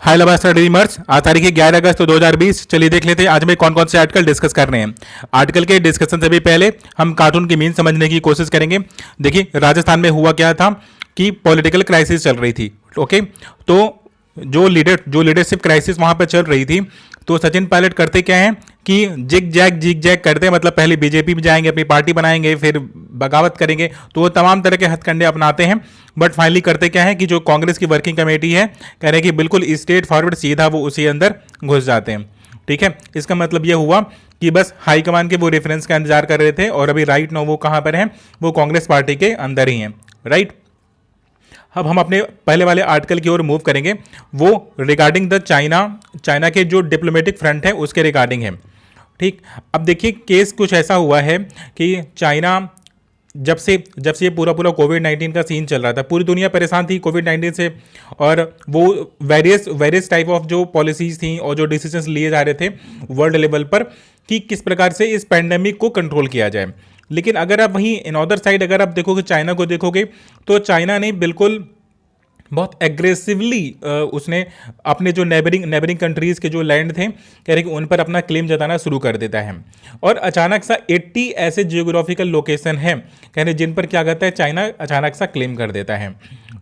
हाय नमस्कार ड्रीमर्स। आज तारीख है 11 अगस्त 2020। चलिए देख लेते हैं आज में कौन कौन से आर्टिकल डिस्कस कर रहे हैं। आर्टिकल के डिस्कशन से भी पहले हम कार्टून की मीन समझने की कोशिश करेंगे। देखिए राजस्थान में हुआ क्या था कि पॉलिटिकल क्राइसिस चल रही थी। ओके, तो जो लीडरशिप क्राइसिस वहां पर चल रही थी, तो सचिन पायलट करते क्या है कि जिग जैग करते हैं, मतलब पहले बीजेपी में जाएंगे, अपनी पार्टी बनाएंगे, फिर बगावत करेंगे, तो वो तमाम तरह के हथकंडे अपनाते हैं। बट फाइनली करते क्या है कि जो कांग्रेस की वर्किंग कमेटी है, कह रहे हैं कि बिल्कुल स्ट्रेट फॉरवर्ड सीधा वो उसी अंदर घुस जाते हैं। ठीक है, इसका मतलब ये हुआ कि बस हाईकमान के वो रेफरेंस का इंतजार कर रहे थे, और अभी राइट नो वो कहां पर हैं, वो कांग्रेस पार्टी के अंदर ही हैं। राइट, अब हम अपने पहले वाले आर्टिकल की ओर मूव करेंगे। वो रिगार्डिंग द चाइना के जो डिप्लोमेटिक फ्रंट है उसके रिगार्डिंग है। ठीक, अब देखिए केस कुछ ऐसा हुआ है कि चाइना जब से ये पूरा कोविड-19 का सीन चल रहा था, पूरी दुनिया परेशान थी कोविड-19 से, और वो वेरियस टाइप ऑफ जो पॉलिसीज थी और जो डिसीजंस लिए जा रहे थे वर्ल्ड लेवल पर कि किस प्रकार से इस पैंडेमिक को कंट्रोल किया जाए। लेकिन अगर आप वहीं इन अदर साइड अगर आप देखोगे, चाइना को देखोगे, तो चाइना ने बिल्कुल बहुत एग्रेसिवली उसने अपने जो नेबरिंग कंट्रीज के जो लैंड थे, कह रहे कि उन पर अपना क्लेम जताना शुरू कर देता है। और अचानक सा 80 ऐसे जियोग्राफिकल लोकेशन हैं, कह रहे जिन पर क्या कहता है चाइना अचानक सा क्लेम कर देता है।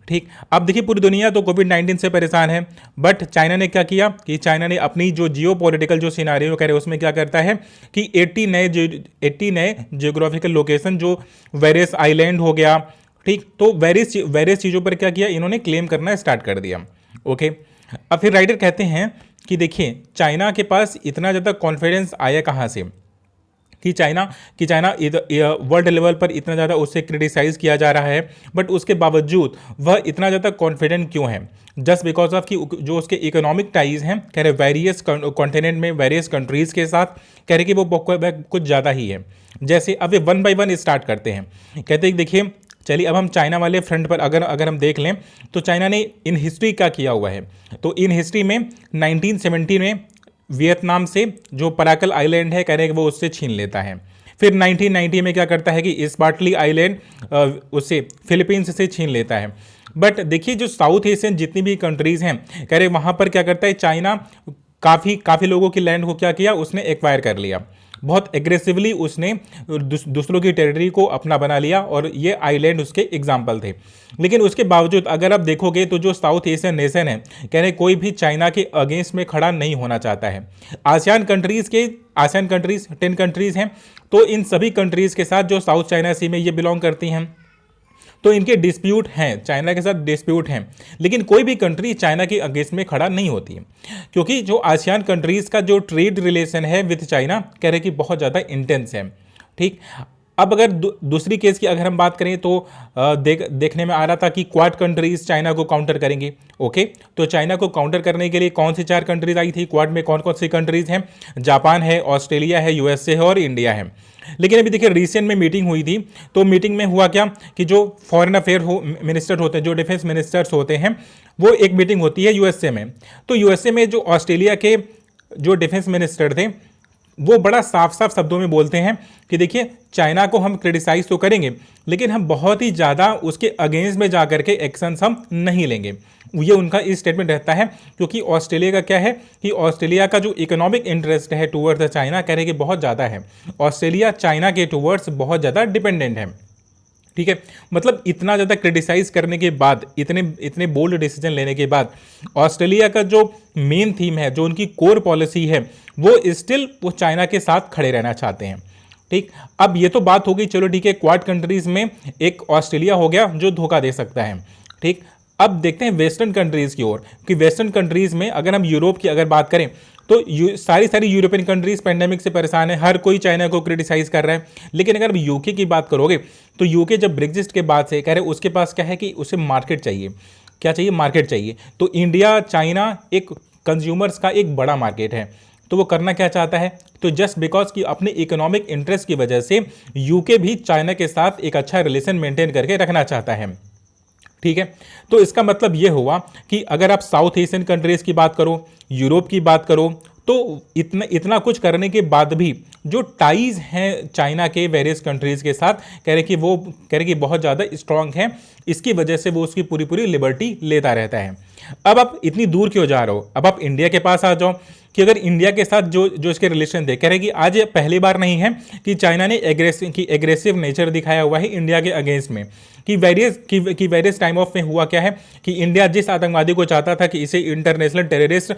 ठीक, अब देखिए पूरी दुनिया तो कोविड-19 से परेशान है, बट चाइना ने क्या किया कि चाइना ने अपनी जो जियो पॉलिटिकल जो सिनारियो कह रहे उसमें क्या करता है कि 80 नए जियोग्राफिकल लोकेशन, जो वेरियस आइलैंड हो गया, ठीक, तो वेरियस चीज़ों पर क्या किया, इन्होंने क्लेम करना स्टार्ट कर दिया। ओके, अब फिर राइटर कहते हैं कि देखिए चाइना के पास इतना ज़्यादा कॉन्फिडेंस आया कहाँ से कि चाइना वर्ल्ड लेवल पर इतना ज़्यादा उससे क्रिटिसाइज किया जा रहा है, बट उसके बावजूद वह इतना ज़्यादा कॉन्फिडेंट क्यों है? जस्ट बिकॉज ऑफ कि जो उसके इकोनॉमिक टाइज हैं, कह रहे वेरियस कॉन्टिनेंट में वेरियस कंट्रीज़ के साथ, कह रहे कि वो कुछ ज़्यादा ही है। जैसे अब ये वन बाय वन स्टार्ट करते हैं। कहते हैं देखिए, चलिए अब हम चाइना वाले फ्रंट पर अगर हम देख लें, तो चाइना ने इन हिस्ट्री क्या किया हुआ है। तो इन हिस्ट्री में 1970 में वियतनाम से जो पराकल आइलैंड है, कह रहे हैं कि वो उससे छीन लेता है। फिर 1990 में क्या करता है कि इस्पाटली आइलैंड उससे फिलीपींस से छीन लेता है। बट देखिए जो साउथ एशियन जितनी भी कंट्रीज़ हैं, कह रहे वहाँ पर क्या करता है चाइना, काफ़ी लोगों की लैंड को क्या किया, उसने एक्वायर कर लिया। बहुत एग्रेसिवली उसने दूसरों की टेरिटरी को अपना बना लिया, और ये आइलैंड उसके एग्जाम्पल थे। लेकिन उसके बावजूद अगर आप देखोगे तो जो साउथ एशियन नेशन है, कह रहे कोई भी चाइना के अगेंस्ट में खड़ा नहीं होना चाहता है। आसियान कंट्रीज़ 10 कंट्रीज़ हैं, तो इन सभी कंट्रीज़ के साथ जो साउथ चाइना सी में ये बिलोंग करती हैं, तो इनके डिस्प्यूट हैं, चाइना के साथ डिस्प्यूट हैं, लेकिन कोई भी कंट्री चाइना के अगेंस्ट में खड़ा नहीं होती है, क्योंकि जो आसियान कंट्रीज़ का जो ट्रेड रिलेशन है विद चाइना, कह रहे कि बहुत ज़्यादा इंटेंस है। ठीक, अब अगर दूसरी केस की अगर हम बात करें, तो देखने में आ रहा था कि क्वाड कंट्रीज चाइना को काउंटर करेंगे। ओके, तो चाइना को काउंटर करने के लिए कौन सी 4 कंट्रीज आई थी क्वाड में? कौन कौन सी कंट्रीज हैं? जापान है, ऑस्ट्रेलिया है, यूएसए है और इंडिया है। लेकिन अभी देखिए रिसेंट में मीटिंग हुई थी, तो मीटिंग में हुआ क्या कि जो फॉरेन अफेयर मिनिस्टर होते हैं, जो डिफेंस मिनिस्टर्स होते हैं, वो एक मीटिंग होती है यूएसए में। तो यूएसए में जो ऑस्ट्रेलिया के जो डिफेंस मिनिस्टर थे, वो बड़ा साफ साफ शब्दों में बोलते हैं कि देखिए चाइना को हम क्रिटिसाइज तो करेंगे, लेकिन हम बहुत ही ज़्यादा उसके अगेंस्ट में जाकर के एक्शंस हम नहीं लेंगे। ये उनका इस स्टेटमेंट रहता है, क्योंकि ऑस्ट्रेलिया का क्या है कि ऑस्ट्रेलिया का जो इकोनॉमिक इंटरेस्ट है टूवर्ड्स द चाइना, कह रहे कि बहुत ज़्यादा है। ऑस्ट्रेलिया चाइना के टूवर्ड्स बहुत ज़्यादा डिपेंडेंट है। ठीक है, मतलब इतना ज़्यादा क्रिटिसाइज करने के बाद, इतने बोल्ड डिसीजन लेने के बाद, ऑस्ट्रेलिया का जो मेन थीम है, जो उनकी कोर पॉलिसी है, वो स्टिल वो चाइना के साथ खड़े रहना चाहते हैं। ठीक, अब ये तो बात हो गई, चलो ठीक है, क्वाड कंट्रीज में एक ऑस्ट्रेलिया हो गया जो धोखा दे सकता है। ठीक, अब देखते हैं वेस्टर्न कंट्रीज की ओर, कि वेस्टर्न कंट्रीज में अगर हम यूरोप की अगर बात करें, तो सारी यूरोपियन कंट्रीज पेंडेमिक से परेशान है, हर कोई चाइना को क्रिटिसाइज कर रहा है। लेकिन अगर यूके की बात करोगे, तो यूके जब ब्रेक्जिट के बाद से कह रहे उसके पास क्या है कि उसे मार्केट चाहिए। क्या चाहिए? मार्केट चाहिए। तो इंडिया चाइना एक कंज्यूमर्स का एक बड़ा मार्केट है, तो वो करना क्या चाहता है, तो जस्ट बिकॉज कि अपने इकोनॉमिक इंटरेस्ट की वजह से यूके भी चाइना के साथ एक अच्छा रिलेशन मेंटेन करके रखना चाहता है। ठीक है, तो इसका मतलब ये हुआ कि अगर आप साउथ एशियन कंट्रीज़ की बात करो, यूरोप की बात करो, तो इतना इतना कुछ करने के बाद भी जो टाइज हैं चाइना के वेरियस कंट्रीज़ के साथ, कह रहे कि बहुत ज़्यादा स्ट्रांग है, इसकी वजह से वो उसकी पूरी पूरी लिबर्टी लेता रहता है। अब आप इतनी दूर क्यों जा रहे हो, अब आप इंडिया के पास आ जाओ कि अगर इंडिया के साथ जो जो इसके रिलेशन थे, कह रहे कि आज पहली बार नहीं है कि चाइना ने एग्रेसिव नेचर दिखाया हुआ है इंडिया के अगेंस्ट में, कि वेरियस टाइम ऑफ में हुआ क्या है कि इंडिया जिस आतंकवादी को चाहता था कि इसे इंटरनेशनल टेररिस्ट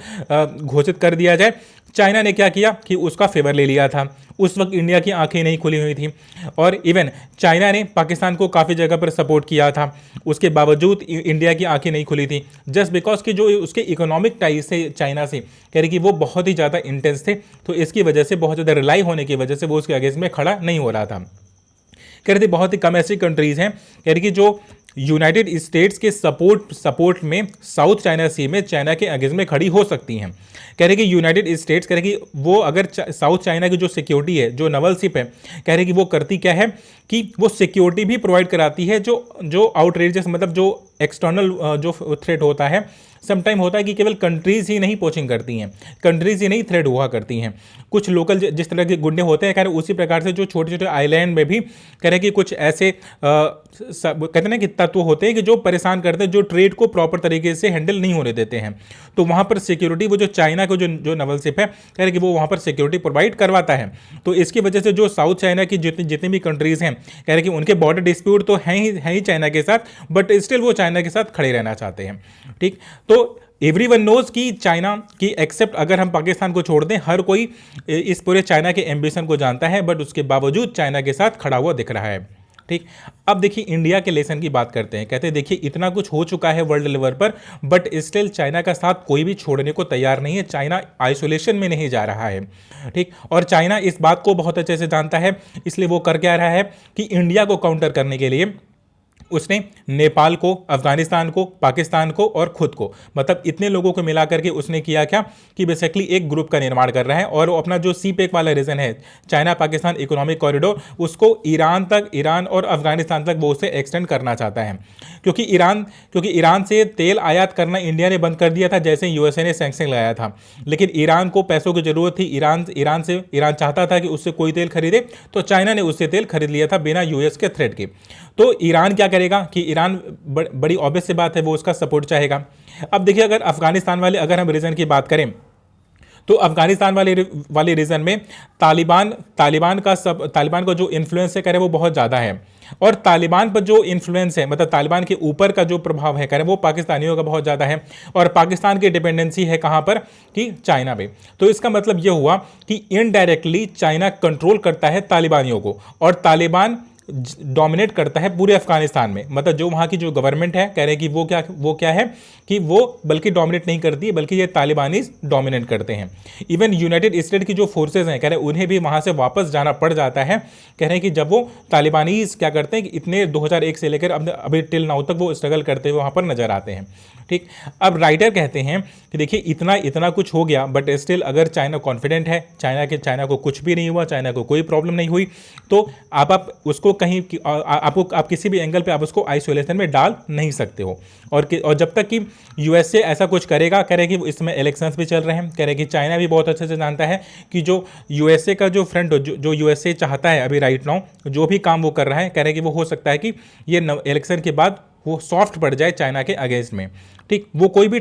घोषित कर दिया जाए, चाइना ने क्या किया कि उसका फेवर ले लिया था। उस वक्त इंडिया की आंखें नहीं खुली हुई थी और इवन चाइना ने पाकिस्तान को काफ़ी जगह पर सपोर्ट किया था, उसके बावजूद इंडिया की आंखें नहीं खुली थी, जस्ट बिकॉज कि जो उसके इकोनॉमिक टाइज थे चाइना से, कह रही कि वो बहुत ही ज़्यादा इंटेंस थे, तो इसकी वजह से, बहुत ज़्यादा रिलाई होने की वजह से वो उसके अगेंस्ट में खड़ा नहीं हो रहा था। कह रही थी बहुत ही कम ऐसी कंट्रीज़ हैं, कह रही कि जो यूनाइटेड स्टेट्स के सपोर्ट में साउथ चाइना सी में चाइना के अगेंस्ट में खड़ी हो सकती हैं। कह रहे कि यूनाइटेड स्टेट्स, कह रहे कि वो अगर साउथ चाइना की जो सिक्योरिटी है, जो नवल शिप है, कह रहे कि वो करती क्या है कि वो सिक्योरिटी भी प्रोवाइड कराती है जो आउटरेजेस, मतलब जो एक्सटर्नल जो थ्रेट होता है, समटाइम होता है कि केवल कंट्रीज़ ही नहीं पोचिंग करती हैं, कंट्रीज़ ही नहीं थ्रेट हुआ करती हैं, कुछ लोकल जिस तरह के गुंडे होते हैं, कह रहे उसी प्रकार से जो छोटे छोटे आइलैंड में भी कह रहे कि कुछ ऐसे कहते हैं ना कि तत्व होते हैं कि जो परेशान करते हैं, जो ट्रेड को प्रॉपर तरीके से हैंडल नहीं होने देते हैं, तो वहाँ पर सिक्योरिटी, वो जो चाइना को जो नवल शिप है, कह रहे कि वो वहाँ पर सिक्योरिटी प्रोवाइड करवाता है। तो इसकी वजह से जो साउथ चाइना की जितनी भी कंट्रीज़ हैं, कह रहे कि उनके बॉर्डर डिस्प्यूट तो हैं ही चाइना के साथ, बट स्टिल वो चाइना के साथ खड़े रहना चाहते हैं। ठीक, तो एवरीवन नोज कि चाइना की एक्सेप्ट अगर हम पाकिस्तान को छोड़ दें, हर कोई इस पूरे चाइना के एम्बिशन को जानता है, बट उसके बावजूद चाइना के साथ खड़ा हुआ दिख रहा है। ठीक, अब देखिए इंडिया के लेसन की बात करते हैं। कहते हैं देखिए इतना कुछ हो चुका है वर्ल्ड लेवल पर, बट स्टिल चाइना का साथ कोई भी छोड़ने को तैयार नहीं है, चाइना आइसोलेशन में नहीं जा रहा है। ठीक, और चाइना इस बात को बहुत अच्छे से जानता है, इसलिए वो कर क्या रहा है कि इंडिया को काउंटर करने के लिए उसने नेपाल को, अफगानिस्तान को, पाकिस्तान को और खुद को, मतलब इतने लोगों को मिलाकर के उसने किया क्या कि बेसिकली एक ग्रुप का निर्माण कर रहा है, और अपना जो सी पैक वाला रीजन है, चाइना पाकिस्तान इकोनॉमिक कॉरिडोर, उसको ईरान और अफगानिस्तान तक वो उसे एक्सटेंड करना चाहता है। क्योंकि ईरान से तेल आयात करना इंडिया ने बंद कर दिया था जैसे यूएसए ने सैंक्शन लगाया था, लेकिन ईरान को पैसों की जरूरत थी, ईरान चाहता था कि उससे कोई तेल खरीदे, तो चाइना ने उससे तेल खरीद लिया था बिना यूएस के थ्रेट के। तो ईरान क्या करेगा कि ईरान बड़ी ऑब्वियस सी बात है, वो उसका सपोर्ट चाहेगा। अब देखिए अगर अफगानिस्तान वाले, अगर हम रीजन की बात करें, तो अफगानिस्तान वाले रीजन में तालिबान का जो इन्फ्लुएंस है, करे वो बहुत ज़्यादा है, और तालिबान पर जो इन्फ्लुएंस है, मतलब तालिबान के ऊपर का जो प्रभाव है, करे वो पाकिस्तानियों का बहुत ज़्यादा है, और पाकिस्तान की डिपेंडेंसी है कहाँ पर कि चाइना पे। तो इसका मतलब ये हुआ कि इनडायरेक्टली चाइना कंट्रोल करता है तालिबानियों को, और तालिबान डोमिनेट करता है पूरे अफगानिस्तान में, मतलब जो वहाँ की जो गवर्नमेंट है, कह रहे हैं कि वो क्या है कि वो बल्कि डोमिनेट नहीं करती है, बल्कि ये तालिबानीज डोमिनेट करते हैं। इवन यूनाइटेड स्टेट की जो फोर्सेज हैं, कह रहे हैं उन्हें भी वहाँ से वापस जाना पड़ जाता है, कह रहे हैं कि जब वो तालिबानीज क्या करते हैं कि इतने 2001 से लेकर अभी टिल नाउ तक वो स्ट्रगल करते हुए वहाँ पर नजर आते हैं। ठीक, अब राइटर कहते हैं कि देखिए इतना कुछ हो गया, बट स्टिल अगर चाइना कॉन्फिडेंट है, चाइना को कुछ भी नहीं हुआ, चाइना को कोई प्रॉब्लम नहीं हुई, तो आप उसको कहीं आप किसी भी एंगल पे आप उसको आइसोलेशन में डाल नहीं सकते हो। और जब तक कि यूएसए ऐसा कुछ करेगा, कह रहे कि इसमें इलेक्शंस भी चल रहे हैं, कह रहे कि चाइना भी बहुत अच्छे से जानता है कि जो यूएसए का जो फ्रंट, जो यूएसए चाहता है अभी राइट नाउ, जो भी काम वो कर रहा है, कह रहे कि वो हो सकता है कि ये इलेक्शन के बाद वो सॉफ्ट पड़ जाए चाइना के अगेंस्ट में। ठीक, वो कोई भी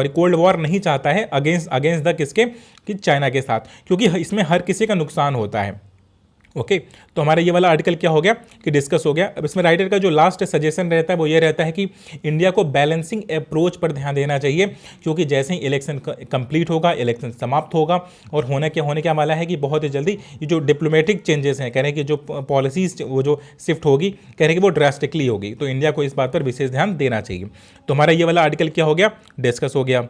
कोल्ड वॉर नहीं चाहता है अगेंस्ट द किसके कि चाइना के साथ, क्योंकि इसमें हर किसी का नुकसान होता है। ओके, तो हमारा ये वाला आर्टिकल क्या हो गया कि डिस्कस हो गया। अब इसमें राइटर का जो लास्ट सजेशन रहता है वो ये रहता है कि इंडिया को बैलेंसिंग अप्रोच पर ध्यान देना चाहिए, क्योंकि जैसे ही इलेक्शन कंप्लीट होगा, इलेक्शन समाप्त होगा, और होने क्या वाला है कि बहुत ही जल्दी ये जो डिप्लोमेटिक चेंजेस हैं, कह रहे हैं कि जो पॉलिसीज वो जो शिफ्ट होगी, कह रहे हैं कि वो ड्रास्टिकली होगी, तो इंडिया को इस बात पर विशेष ध्यान देना चाहिए। तो हमारा ये वाला आर्टिकल क्या हो गया, डिस्कस हो गया।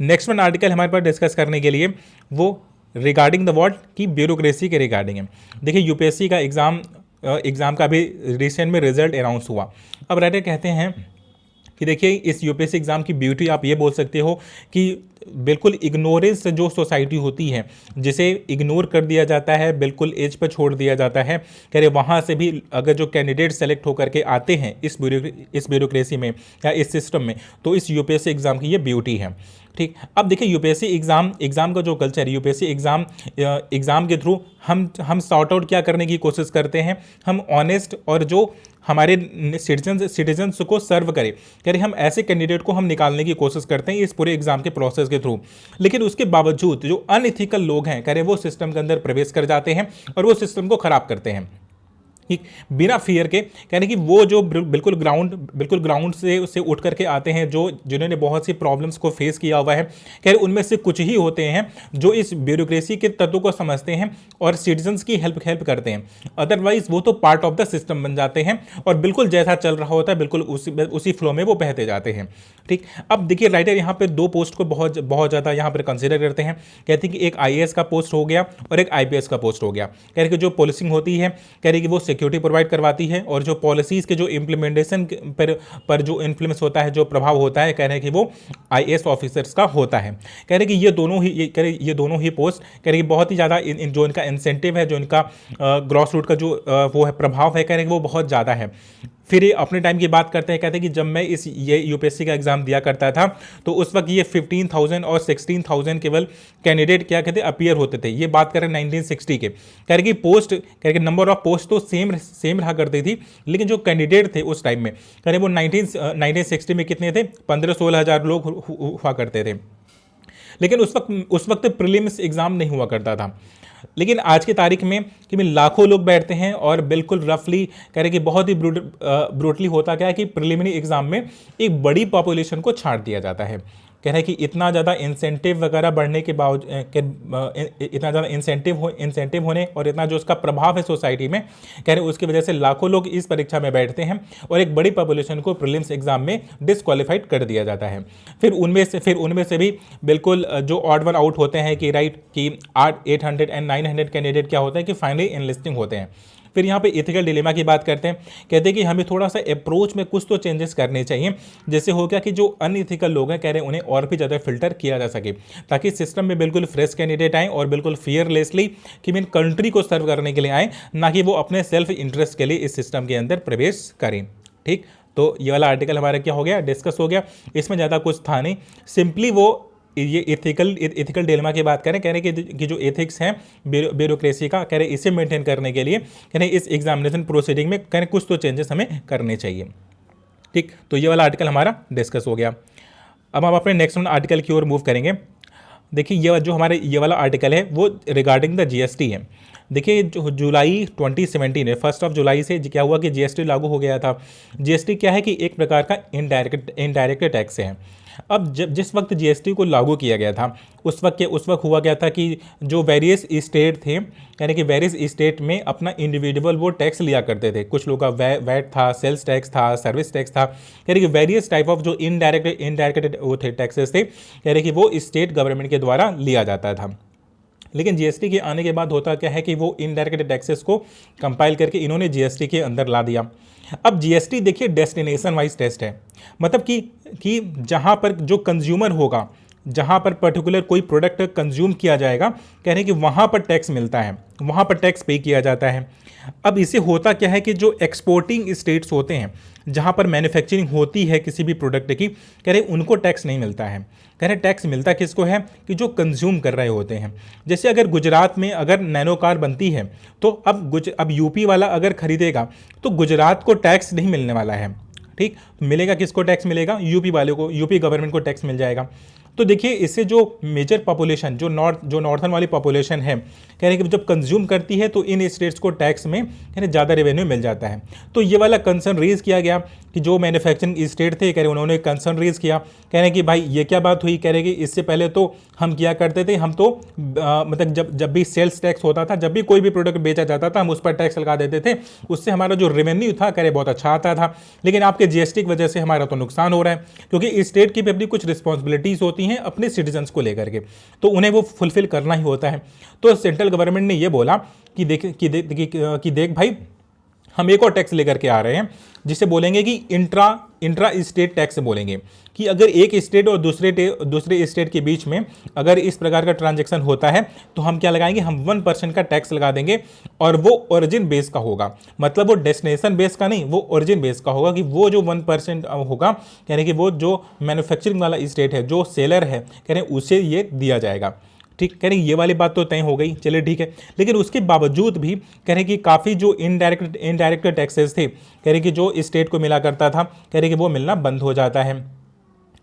नेक्स्ट वन आर्टिकल हमारे पास डिस्कस करने के लिए वो रिगार्डिंग द व्हाट की ब्यूरोक्रेसी के रिगार्डिंग है। देखिए यूपीएससी का एग्ज़ाम का अभी रिसेंट में रिजल्ट अनाउंस हुआ। अब राइटर कहते हैं कि देखिए इस यूपीएससी एग्ज़ाम की ब्यूटी आप ये बोल सकते हो कि बिल्कुल इग्नोरेंस जो सोसाइटी होती है, जिसे इग्नोर कर दिया जाता है, बिल्कुल एज पर छोड़ दिया जाता है, कह रहे वहाँ से भी अगर जो कैंडिडेट सेलेक्ट होकर के आते हैं इस ब्यूरोक्रेसी में या इस सिस्टम में, तो इस यूपीएससी एग्ज़ाम की ये ब्यूटी है। ठीक, अब देखिए यूपीएससी एग्ज़ाम का जो कल्चर है, यूपीएससी एग्ज़ाम के थ्रू हम सॉर्ट आउट क्या करने की कोशिश करते हैं, हम ऑनेस्ट और जो हमारे सिटीजन्स को सर्व करे, कह रहे हम ऐसे कैंडिडेट को हम निकालने की कोशिश करते हैं इस पूरे एग्जाम के प्रोसेस के थ्रू। लेकिन उसके बावजूद जो अनइथिकल लोग हैं, कह रहे वो सिस्टम के अंदर प्रवेश कर जाते हैं और वो सिस्टम को खराब करते हैं, ठीक, बिना फियर के। कहने कि वो जो बिल्कुल ग्राउंड से उठ करके आते हैं, जो जिन्होंने बहुत सी प्रॉब्लम्स को फेस किया हुआ है, कह रहे उनमें से कुछ ही होते हैं जो इस ब्यूरोक्रेसी के तत्वों को समझते हैं और सिटीजन्स की हेल्प करते हैं। अदरवाइज वो तो पार्ट ऑफ द सिस्टम बन जाते हैं और बिल्कुल जैसा चल रहा होता है बिल्कुल उसी फ्लो में वो बहते जाते हैं। ठीक, अब देखिए राइटर यहाँ पे दो पोस्ट को बहुत ज़्यादा यहाँ पर कंसिडर करते हैं। कहते हैं कि एक आईएएस का पोस्ट हो गया और एक आईपीएस का पोस्ट हो गया। कह रहे कि जो पोलिसिंग होती है, कह रही कि वो सिक्योरिटी प्रोवाइड करवाती है, और जो पॉलिसीज़ के जो इम्प्लीमेंटेशन पर जो इन्फ्लुएंस होता है, जो प्रभाव होता है, कह रहे हैं कि वो आईएएस ऑफिसर्स का होता है। कह रहे कि ये दोनों ही पोस्ट, कह रहे कि बहुत ही ज़्यादा जो इनका इंसेंटिव है, जो इनका ग्रॉस रूट का जो वो है प्रभाव है, कह रहे कि वो बहुत ज़्यादा है। फिर ये अपने टाइम की बात करते हैं, कहते हैं कि जब मैं ये यूपीएससी का एग्जाम दिया करता था तो उस वक्त ये 15,000 और 16,000 केवल कैंडिडेट क्या कहते अपीयर होते थे। ये बात करें 1960 के, कह रहे कि पोस्ट, कह रहे कि नंबर ऑफ पोस्ट तो सेम रहा करती थी, लेकिन जो कैंडिडेट थे उस टाइम में, कह रहे वो 1960 में कितने थे, 15-16 हज़ार लोग हुआ करते थे। लेकिन उस वक्त प्रीलिम्स एग्ज़ाम नहीं हुआ करता था। लेकिन आज की तारीख में कि लाखों लोग बैठते हैं और बिल्कुल रफली कह रहे कि बहुत ही ब्रूटली होता क्या है कि प्रिलिमिनरी एग्जाम में एक बड़ी पॉपुलेशन को छांट दिया जाता है। कह रहे हैं कि इतना ज़्यादा इंसेंटिव वगैरह बढ़ने के बावजूद, इतना ज़्यादा इंसेंटिव होने और इतना जो उसका प्रभाव है सोसाइटी में, कह रहे हैं उसकी वजह से लाखों लोग इस परीक्षा में बैठते हैं और एक बड़ी पॉपुलेशन को प्रीलिम्स एग्जाम में डिसक्वालीफाइड कर दिया जाता है। फिर उनमें से भी बिल्कुल जो ऑड वन आउट होते हैं कि राइट कि 800 एंड 900 कैंडिडेट क्या होते हैं कि फाइनली इनलिस्टिंग होते हैं। फिर यहाँ पे एथिकल डिलेमा की बात करते हैं, कहते हैं कि हमें थोड़ा सा अप्रोच में कुछ तो चेंजेस करने चाहिए, जैसे हो गया कि जो अनइथिकल लोग हैं, कह रहे हैं उन्हें और भी ज़्यादा फिल्टर किया जा सके, ताकि सिस्टम में बिल्कुल फ्रेश कैंडिडेट आएँ और बिल्कुल फियरलेसली कि मीन कंट्री को सर्व करने के लिए आएँ, ना कि वो अपने सेल्फ इंटरेस्ट के लिए इस सिस्टम के अंदर प्रवेश करें। ठीक, तो ये वाला आर्टिकल हमारा क्या हो गया, डिस्कस हो गया। इसमें ज़्यादा कुछ था नहीं, सिंपली वो ये एथिकल डिलेमा की बात करें, कह रहे कि जो एथिक्स हैं ब्यूरोक्रेसी का, कह रहे इसे मेंटेन करने के लिए, कह रहे इस एग्जामिनेशन प्रोसीडिंग में कह रहे कुछ तो चेंजेस हमें करने चाहिए। ठीक, तो ये वाला आर्टिकल हमारा डिस्कस हो गया। अब हम अपने नेक्स्ट आर्टिकल की ओर मूव करेंगे। देखिए ये जो हमारे ये वाला आर्टिकल है वो रिगार्डिंग द जीएसटी है। देखिए जो जुलाई 2017 में 1 जुलाई से क्या हुआ कि जीएसटी लागू हो गया था। जीएसटी क्या है कि एक प्रकार का इनडायरेक्ट टैक्स है। अब जिस वक्त जीएसटी को लागू किया गया था उस वक्त हुआ क्या था कि जो वेरियस स्टेट थे, यानी कि वेरियस स्टेट में अपना इंडिविजुअल वो टैक्स लिया करते थे। कुछ लोग का वैट था, सेल्स टैक्स था, सर्विस टैक्स था, यानी कि वेरियस टाइप ऑफ जो इनडायरेक्ट वो थे टैक्सेस थे, यानी कि वो स्टेट गवर्नमेंट के द्वारा लिया जाता था। लेकिन जीएसटी के आने के बाद होता क्या है कि वो इनडायरेक्ट टैक्सेस को कंपाइल करके इन्होंने जीएसटी के अंदर ला दिया। अब जीएसटी देखिए डेस्टिनेशन वाइज टेस्ट है, मतलब कि जहाँ पर जो कंज्यूमर होगा, जहाँ पर पर्टिकुलर कोई प्रोडक्ट कंज्यूम किया जाएगा, कह रहे हैं कि वहाँ पर टैक्स मिलता है, वहाँ पर टैक्स पे किया जाता है। अब इसे होता क्या है कि जो एक्सपोर्टिंग स्टेट्स होते हैं, जहाँ पर मैन्युफैक्चरिंग होती है किसी भी प्रोडक्ट की, कह रहे उनको टैक्स नहीं मिलता है। कह रहे टैक्स मिलता किसको है कि जो कंज्यूम कर रहे होते हैं। जैसे अगर गुजरात में अगर नैनो कार बनती है तो अब यूपी वाला अगर खरीदेगा तो गुजरात को टैक्स नहीं मिलने वाला है। ठीक, मिलेगा किसको टैक्स मिलेगा, यूपी वाले को, यूपी गवर्नमेंट को टैक्स मिल जाएगा। तो देखिए इससे जो मेजर पॉपुलेशन जो नॉर्थन वाली पॉपुलेशन है, कह रहे हैं कि जब कंज्यूम करती है तो इन स्टेट्स को टैक्स में कह रहे ज़्यादा रेवेन्यू मिल जाता है। तो ये वाला कंसर्न रेज किया गया कि जो मैन्युफैक्चरिंग स्टेट थे, कह रहे उन्होंने कंसर्न रेज किया, कह रहे हैं कि भाई ये क्या बात हुई। कह रहे कि इससे पहले तो हम क्या करते थे, हम तो मतलब जब भी सेल्स टैक्स होता था, जब भी कोई भी प्रोडक्ट बेचा जाता था, हम उस पर टैक्स लगा देते थे, उससे हमारा जो रेवेन्यू था कह रहे बहुत अच्छा आता था। लेकिन आपके जीएसटी की वजह से हमारा तो नुकसान हो रहा है, क्योंकि स्टेट की भी अपनी कुछ रिस्पॉन्सिबिलिटीज़ होती हैं अपने सिटीजन्स को लेकर के, तो उन्हें वो फुलफिल करना ही होता है। तो सेंट्रल गवर्नमेंट ने ये बोला कि देख भाई हम एक और टैक्स लेकर के आ रहे हैं जिसे बोलेंगे कि इंट्रा स्टेट टैक्स बोलेंगे, कि अगर एक स्टेट और दूसरे स्टेट के बीच में अगर इस प्रकार का ट्रांजैक्शन होता है तो हम क्या लगाएंगे, हम 1% का टैक्स लगा देंगे और वो ओरिजिन बेस का होगा, मतलब वो डेस्टिनेशन बेस का नहीं, वो ओरिजिन बेस का होगा, कि वो जो 1% होगा कह रहे कि वो जो मैन्युफैक्चरिंग वाला स्टेट है, जो सेलर है कह रहे उसे ये दिया जाएगा। ठीक, कह रहे ये वाली बात तो तय हो गई, चलिए ठीक है। लेकिन उसके बावजूद भी कह रहे कि काफ़ी जो इनडायरेक्ट टैक्सेस थे कह रहे कि जो स्टेट को मिला करता था कह रहे कि वो मिलना बंद हो जाता है।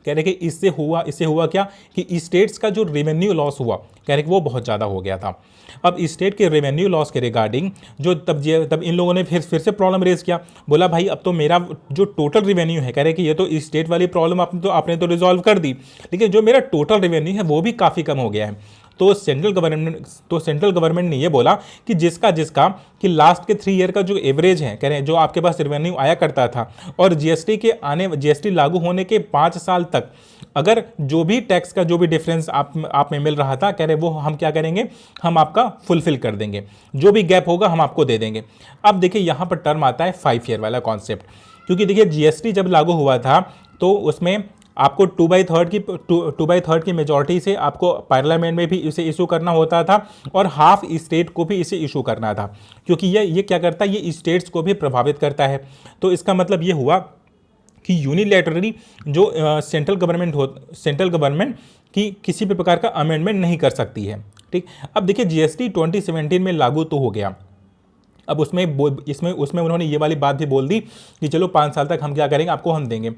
कह रहे कि इससे हुआ क्या कि स्टेट्स का जो रेवेन्यू लॉस हुआ कह रहे कि वो बहुत ज़्यादा हो गया था। अब स्टेट के रेवेन्यू लॉस के रिगार्डिंग जो तब इन लोगों ने फिर से प्रॉब्लम रेज किया, बोला भाई अब तो मेरा जो टोटल रेवेन्यू है कह रहे कि ये तो स्टेट वाली प्रॉब्लम आपने तो रिजॉल्व कर दी, लेकिन जो मेरा टोटल रेवेन्यू है वो भी काफ़ी कम हो गया है। तो सेंट्रल गवर्नमेंट ने ये बोला कि जिसका कि लास्ट के 3 ईयर का जो एवरेज है कह रहे हैं जो आपके पास रेवेन्यू आया करता था और जीएसटी लागू होने के 5 साल तक अगर जो भी टैक्स का जो भी डिफरेंस आप में मिल रहा था कह रहे वो हम क्या करेंगे, हम आपका फुलफिल कर देंगे, जो भी गैप होगा हम आपको दे देंगे। अब देखिए यहाँ पर टर्म आता है 5 ईयर वाला कॉन्सेप्ट, क्योंकि देखिए जीएसटी जब लागू हुआ था तो उसमें आपको 2/3 की मेजॉरिटी से आपको पार्लियामेंट में भी इसे इशू करना होता था और हाफ स्टेट को भी इसे इशू करना था, क्योंकि ये क्या करता है, ये स्टेट्स को भी प्रभावित करता है। तो इसका मतलब ये हुआ कि यूनिलैटरली जो सेंट्रल गवर्नमेंट की किसी भी प्रकार का अमेंडमेंट नहीं कर सकती है। ठीक, अब देखिए जीएसटी 2017 में लागू तो हो गया, अब उसमें उन्होंने ये वाली बात भी बोल दी कि चलो 5 साल तक हम क्या करेंगे, आपको हम देंगे।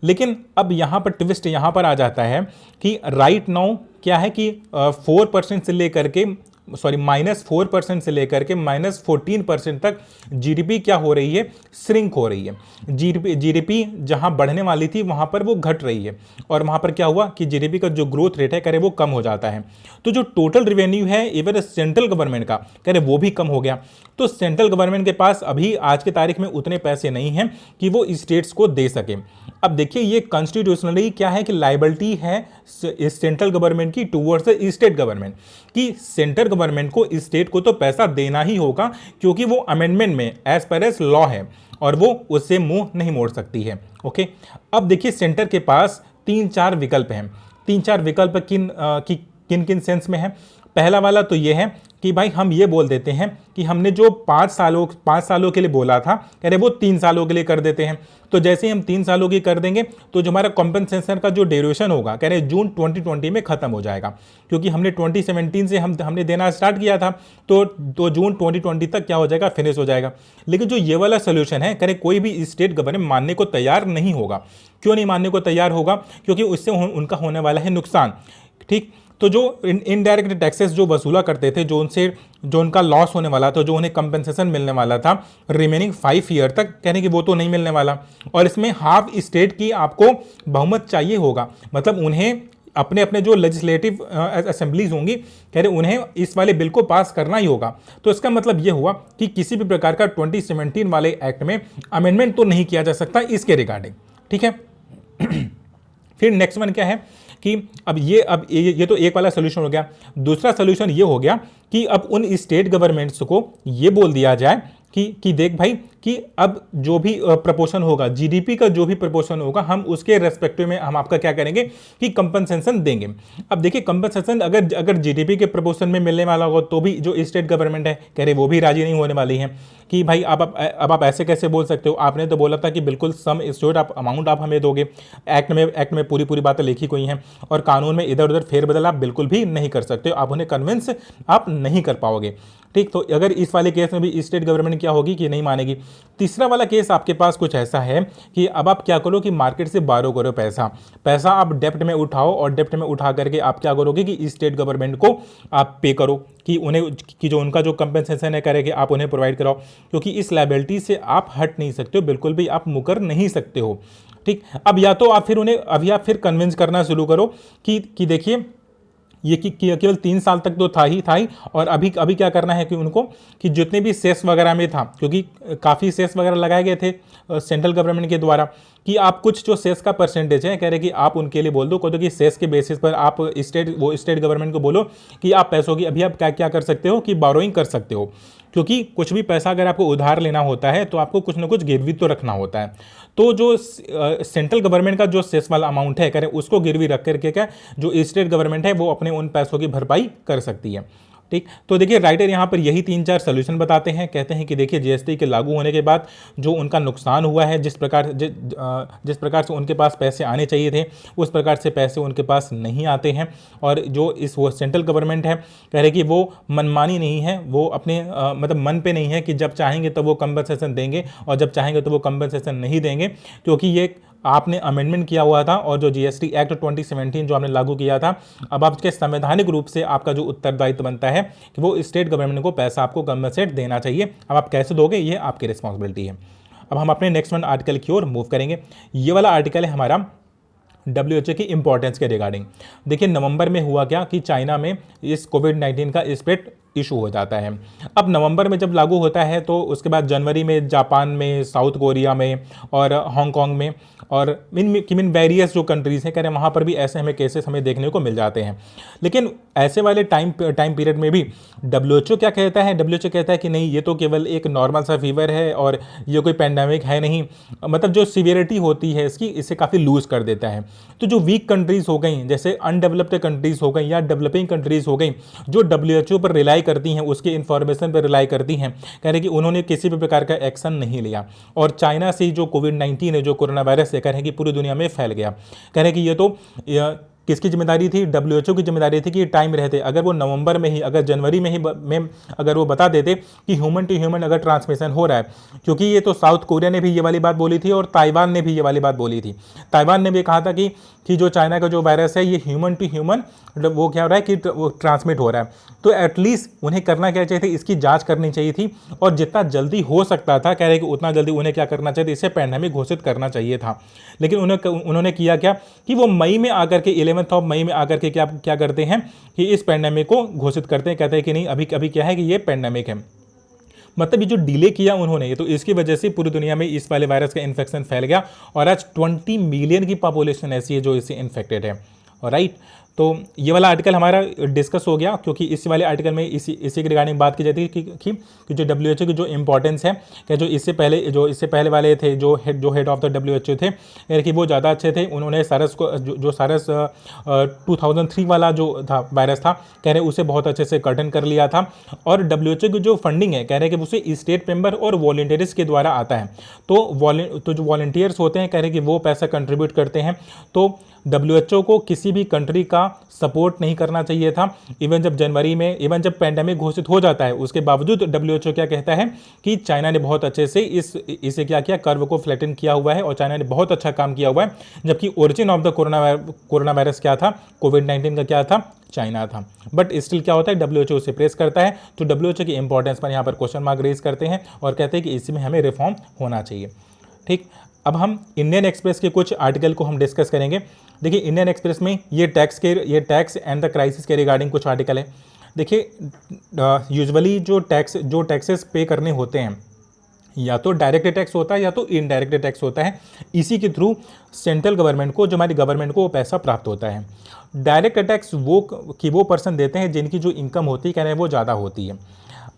लेकिन अब यहाँ पर ट्विस्ट यहाँ पर आ जाता है कि राइट नाउ क्या है कि -4% से लेकर के -14% तक जीडीपी क्या हो रही है, श्रिंक हो रही है। जीडीपी जहाँ बढ़ने वाली थी वहाँ पर वो घट रही है और वहाँ पर क्या हुआ कि जीडीपी का जो ग्रोथ रेट है कह रहे वो कम हो जाता है। तो जो टोटल रेवेन्यू है इवन सेंट्रल गवर्नमेंट का कह रहे वो भी कम हो गया। तो सेंट्रल गवर्नमेंट के पास अभी आज के तारीख में उतने पैसे नहीं हैं कि वो स्टेट्स को दे सके। अब देखिए ये कॉन्स्टिट्यूशनली क्या है कि लायबिलिटी है सेंट्रल गवर्नमेंट की टुवर्ड्स द स्टेट गवर्नमेंट, कि सेंट्रल गवर्नमेंट को स्टेट को तो पैसा देना ही होगा, क्योंकि वो अमेंडमेंट में एज पर एज लॉ है और वो उससे मुंह नहीं मोड़ सकती है। ओके, अब देखिए सेंटर के पास 3-4 विकल्प हैं। 3-4 विकल्प किन सेंस में है। पहला वाला तो ये है कि भाई हम ये बोल देते हैं कि हमने जो 5 सालों के लिए बोला था कह रहे वो 3 सालों के लिए कर देते हैं। तो जैसे ही हम 3 सालों की कर देंगे तो जो हमारा कॉम्पेंसेशन का जो ड्यूरेशन होगा कह रहे जून 2020 में खत्म हो जाएगा, क्योंकि हमने 2017 से हमने देना स्टार्ट किया था तो जून 2020 तक क्या हो जाएगा, फिनिश हो जाएगा। लेकिन जो ये वाला सोल्यूशन है कह रहे कोई भी स्टेट गवर्नमेंट मानने को तैयार नहीं होगा। क्यों नहीं मानने को तैयार होगा, क्योंकि उससे उनका होने वाला है नुकसान। ठीक, तो जो इनडायरेक्ट टैक्सेस जो वसूला करते थे, जो उनका लॉस होने वाला था, जो उन्हें कंपेंसेशन मिलने वाला था रिमेनिंग 5 ईयर तक, कहने कि वो तो नहीं मिलने वाला। और इसमें हाफ स्टेट की आपको बहुमत चाहिए होगा, मतलब उन्हें अपने जो लेजिस्लेटिव असेंबलीज होंगी कह रहे उन्हें इस वाले बिल को पास करना ही होगा। तो इसका मतलब ये हुआ कि किसी भी प्रकार का 2017 वाले एक्ट में अमेंडमेंट तो नहीं किया जा सकता इसके रिगार्डिंग। ठीक है, फिर नेक्स्ट वन क्या है कि अब ये तो एक वाला सोल्यूशन हो गया। दूसरा सोल्यूशन ये हो गया कि अब उन स्टेट गवर्नमेंट्स को ये बोल दिया जाए कि देख भाई कि अब जो भी प्रपोर्शन होगा, जीडीपी का जो भी प्रपोर्शन होगा, हम उसके रेस्पेक्टिव में हम आपका क्या करेंगे कि कंपनसेशन देंगे। अब देखिए कंपनसेशन अगर जीडीपी के प्रपोर्शन में मिलने वाला होगा तो भी जो स्टेट गवर्नमेंट है कह रहे वो भी राजी नहीं होने वाली है कि भाई अब आप ऐसे कैसे बोल सकते हो, आपने तो बोला था कि बिल्कुल सम एश्योर्ड आप अमाउंट आप हमें दोगे। एक्ट में पूरी बातें लिखी हुई हैं और कानून में इधर उधर फेरबदल आप बिल्कुल भी नहीं कर सकते हो, आप उन्हें कन्विंस आप नहीं कर पाओगे। ठीक, तो अगर इस वाले केस में भी स्टेट गवर्नमेंट क्या होगी कि नहीं मानेगी। तीसरा वाला केस आपके पास कुछ ऐसा है कि अब आप क्या करो कि मार्केट से बारो करो पैसा आप डेप्ट में उठाओ और डेप्ट में उठा करके आप क्या करोगे कि स्टेट गवर्नमेंट को आप पे करो कि जो उनका जो कंपेंसेशन है करेंगे आप उन्हें प्रोवाइड कराओ, क्योंकि इस लायबिलिटी से आप हट नहीं सकते हो, बिल्कुल भी आप मुकर नहीं सकते हो। ठीक, अब या तो आप फिर कन्विंस करना शुरू करो कि देखिए ये कि केवल 3 साल तक तो था ही और अभी क्या करना है कि उनको कि जितने भी सेस वगैरह में था, क्योंकि काफ़ी सेस वगैरह लगाए गए थे सेंट्रल गवर्नमेंट के द्वारा, कि आप कुछ जो सेस का परसेंटेज है, कह रहे कि आप उनके लिए बोल दो, कह दो कि सेस के बेसिस पर आप स्टेट गवर्नमेंट को बोलो कि आप पैसों की अभी आप क्या क्या कर सकते हो कि बोरोइंग कर सकते हो, क्योंकि कुछ भी पैसा अगर आपको उधार लेना होता है तो आपको कुछ ना कुछ गिरवी तो रखना होता है। तो जो सेंट्रल गवर्नमेंट का जो सेस वाला अमाउंट है, कह रहे उसको गिरवी रख करके क्या जो स्टेट गवर्नमेंट है वो अपने उन पैसों की भरपाई कर सकती है। ठीक, तो देखिए राइटर यहाँ पर यही 3-4 सोल्यूशन बताते हैं। कहते हैं कि देखिए जीएसटी के लागू होने के बाद जो उनका नुकसान हुआ है, जिस प्रकार से उनके पास पैसे आने चाहिए थे उस प्रकार से पैसे उनके पास नहीं आते हैं। और जो इस वो सेंट्रल गवर्नमेंट है, कह रहे कि वो मनमानी नहीं है, वो अपने मतलब मन पे नहीं है कि जब चाहेंगे तब वो कंपनसेशन देंगे और जब चाहेंगे तो वो कंपनसेशन नहीं देंगे, क्योंकि ये आपने अमेंडमेंट किया हुआ था और जो जीएसटी एक्ट 2017 जो आपने लागू किया था, अब आपके संवैधानिक रूप से आपका जो उत्तरदायित्व बनता है कि वो स्टेट गवर्नमेंट को पैसा आपको कंपनसेट देना चाहिए। अब आप कैसे दोगे ये आपकी रिस्पॉन्सिबिलिटी है। अब हम अपने नेक्स्ट वन आर्टिकल की ओर मूव करेंगे। ये वाला आर्टिकल है हमारा WHO की इंपॉर्टेंस के रिगार्डिंग। देखिए नवंबर में हुआ क्या कि चाइना में इस कोविड-19 का स्प्रेड इशू हो जाता है। अब नवंबर में जब लागू होता है तो उसके बाद जनवरी में जापान में, साउथ कोरिया में और हांगकांग में और इन वेरियस जो कंट्रीज़ हैं, कह रहे हैं वहाँ पर भी ऐसे हमें केसेस हमें देखने को मिल जाते हैं। लेकिन ऐसे वाले टाइम पीरियड में भी WHO क्या कहता है, WHO कहता है कि नहीं, ये तो केवल एक नॉर्मल सा फीवर है और ये कोई पैंडेमिक है नहीं, मतलब जो सीवियरिटी होती है इसकी, इसे काफ़ी लूज कर देता है। तो जो वीक कंट्रीज़ हो गई, जैसे अनडेवलप्ड कंट्रीज़ हो गई या डेवलपिंग कंट्रीज़ हो गई, जो WHO पर रिलाई करती हैं, उसके इन्फॉर्मेशन पर रिलाई करती हैं, कह रहे कि उन्होंने किसी भी प्रकार का एक्शन नहीं लिया। और चाइना से जो कोविड-19 है, जो कोरोना वायरस है, कह रहे हैं कि पूरी दुनिया में फैल गया। कह रहे हैं कि ये तो किसकी जिम्मेदारी थी, WHO की जिम्मेदारी थी कि टाइम रहते अगर वो नवंबर में ही, अगर जनवरी में ही अगर वो बता देते कि ह्यूमन टू ह्यूमन अगर ट्रांसमिशन हो रहा है, क्योंकि ये तो साउथ कोरिया ने भी ये वाली बात बोली थी और ताइवान ने भी ये वाली बात बोली थी। ताइवान ने भी कहा था कि जो चाइना का जो वायरस है ये ह्यूमन टू ह्यूमन वो क्या हो रहा है कि वो ट्रांसमिट हो रहा है। तो एटलीस्ट उन्हें करना क्या चाहिए थी, इसकी जांच करनी चाहिए थी और जितना जल्दी हो सकता था, कह रहे कि उतना जल्दी उन्हें क्या करना चाहिए, इसे पैंडेमिक घोषित करना चाहिए था। लेकिन उन्होंने किया क्या कि वो मई में आकर के 11 मई में आकर के क्या करते हैं कि इस पैंडेमिक को घोषित करते हैं। कहते हैं कि नहीं, अभी क्या है कि ये पैंडेमिक है। मतलब ये जो डिले किया उन्होंने, तो इसकी वजह से पूरी दुनिया में इस वाले वायरस का इन्फेक्शन फैल गया और आज 20 मिलियन की पॉपुलेशन ऐसी है जो इससे इन्फेक्टेड है। राइट, तो ये वाला आर्टिकल हमारा डिस्कस हो गया, क्योंकि इस वाले आर्टिकल में इसी के रिगार्डिंग बात की जाती है कि जो WHO की जो इंपॉर्टेंस है, कि जो इससे पहले वाले थे जो हेड ऑफ द WHO थे, यानी कि वो ज़्यादा अच्छे थे। उन्होंने सारस को जो सारस 2003 वाला जो था वायरस था, कह रहे उसे बहुत अच्छे से कर्टन कर लिया था। और WHO की जो फंडिंग है, कह रहे कि उसे स्टेट मेंबर और वॉलंटियर्स के द्वारा आता है। तो जो वॉलंटियर्स होते हैं, कह रहे कि वो पैसा कंट्रीब्यूट करते हैं। तो WHO को किसी भी कंट्री का सपोर्ट नहीं करना चाहिए था। इवन जब पैंडेमिक घोषित हो जाता है, उसके बावजूद WHO क्या कहता है कि चाइना ने बहुत अच्छे से इसे क्या किया, कर्व को फ्लैटन किया हुआ है और चाइना ने बहुत अच्छा काम किया हुआ है। जबकि origin of the corona virus क्या था, कोविड-19 का क्या था, चाइना था। बट स्टिल क्या होता है, WHO उसे प्रेस करता है। तो WHO की इंपॉर्टेंस पर यहाँ पर क्वेश्चन मार्क रेज करते हैं और कहते हैं कि इसमें हमें रिफॉर्म होना चाहिए। ठीक, अब हम इंडियन एक्सप्रेस के कुछ आर्टिकल को हम डिस्कस करेंगे। देखिए इंडियन एक्सप्रेस में ये टैक्स एंड द क्राइसिस के रिगार्डिंग कुछ आर्टिकल है। देखिए यूजुअली जो टैक्सेस पे करने होते हैं, या तो डायरेक्ट टैक्स होता है या तो इनडायरेक्ट टैक्स होता है। इसी के थ्रू सेंट्रल गवर्नमेंट को, जो हमारी गवर्नमेंट को, वो पैसा प्राप्त होता है। डायरेक्ट टैक्स वो पर्सन देते हैं जिनकी जो इनकम होती है, कह रहे हैं वो ज़्यादा होती है।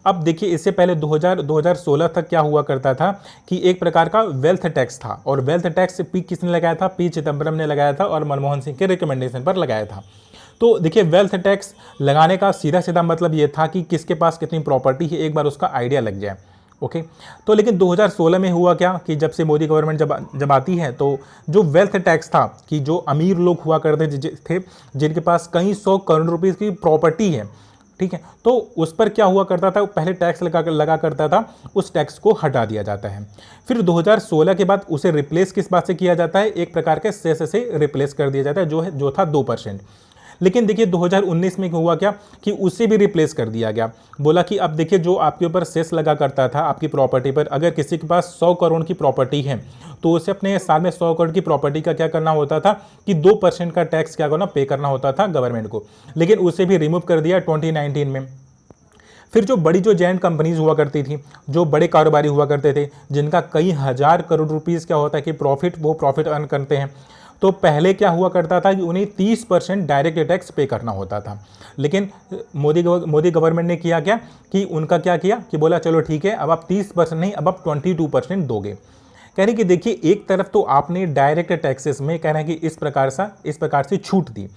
अब देखिए इससे पहले 2016 तक क्या हुआ करता था कि एक प्रकार का वेल्थ टैक्स था, और वेल्थ टैक्स किसने लगाया था, पी चिदम्बरम ने लगाया था और मनमोहन सिंह के रिकमेंडेशन पर लगाया था। तो देखिए वेल्थ टैक्स लगाने का सीधा मतलब ये था कि किसके पास कितनी प्रॉपर्टी है, एक बार उसका आइडिया लग जाए। ओके, तो लेकिन 2016 में हुआ क्या कि जब से मोदी गवर्नमेंट जब आती है, तो जो वेल्थ टैक्स था कि जो अमीर लोग हुआ करते थे जिनके पास कई 100 करोड़ रुपीज़ की प्रॉपर्टी है, ठीक है, तो उस पर क्या हुआ करता था, पहले टैक्स लगा करता था, उस टैक्स को हटा दिया जाता है। फिर 2016 के बाद उसे रिप्लेस किस बात से किया जाता है, एक प्रकार के सेस से रिप्लेस कर दिया जाता है, जो था 2%। लेकिन देखिए 2019 में हुआ क्या कि उसे भी रिप्लेस कर दिया गया। बोला कि अब देखिए जो आपके ऊपर सेस लगा करता था आपकी प्रॉपर्टी पर, अगर किसी के पास 100 करोड़ की प्रॉपर्टी है तो उसे अपने साल में 100 करोड़ की प्रॉपर्टी का क्या करना होता था कि 2% का टैक्स क्या करना पे करना होता था गवर्नमेंट को। लेकिन उसे भी रिमूव कर दिया 2019 में। फिर जो बड़ी जो जायंट कंपनीज हुआ करती थी, जो बड़े कारोबारी हुआ करते थे, जिनका कई हज़ार करोड़ रुपीज़ क्या होता है कि प्रॉफिट अर्न करते हैं, तो पहले क्या हुआ करता था कि उन्हें 30% डायरेक्ट टैक्स पे करना होता था। लेकिन मोदी गवर्नमेंट ने किया क्या कि उनका क्या किया कि बोला चलो ठीक है, अब आप 30% नहीं, अब आप 22% दोगे। कह रहे कि देखिए, एक तरफ तो आपने डायरेक्ट टैक्सेस में कह रहे हैं कि इस प्रकार से छूट दी,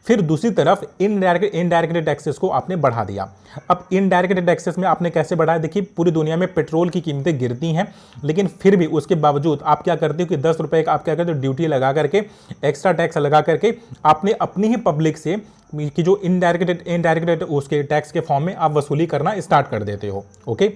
फिर दूसरी तरफ इनडायरेक्ट टैक्सेस को आपने बढ़ा दिया। अब इनडायरेक्ट टैक्सेस में आपने कैसे बढ़ाया? देखिए, पूरी दुनिया में पेट्रोल की कीमतें गिरती हैं, लेकिन फिर भी उसके बावजूद आप क्या करते हो कि 10 रुपए का आप क्या करते हो, ड्यूटी लगा करके, एक्स्ट्रा टैक्स लगा करके आपने अपनी ही पब्लिक से कि जो इनडायरेक्ट उसके टैक्स के फॉर्म में आप वसूली करना स्टार्ट कर देते हो। ओके,